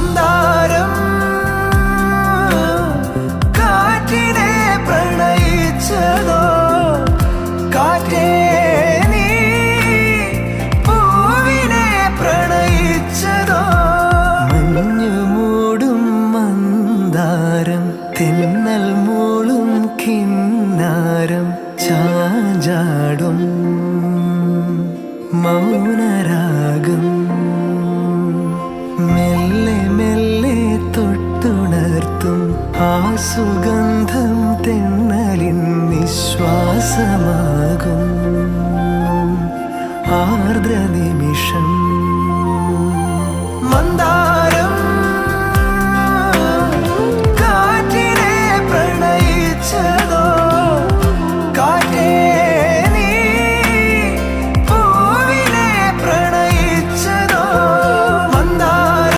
മന്ദാരം കാറ്റിനെ പ്രണയിച്ചതോ, കാറ്റേ നീ പൂവിനെ പ്രണയിച്ചതോ. മഞ്ഞു മൂടും മന്ദാരം, തെന്നൽ മൂളും കിന്നാരം, ചാഞ്ചാടും മൗനരാഗം, മെല്ലെ മെല്ലെ തൊട്ടുണർത്തും ആ സുഗന്ധം തെന്നലിൻ നിശ്വാസമാകും ആർദ്ര നിമിഷം. മന്ദാരം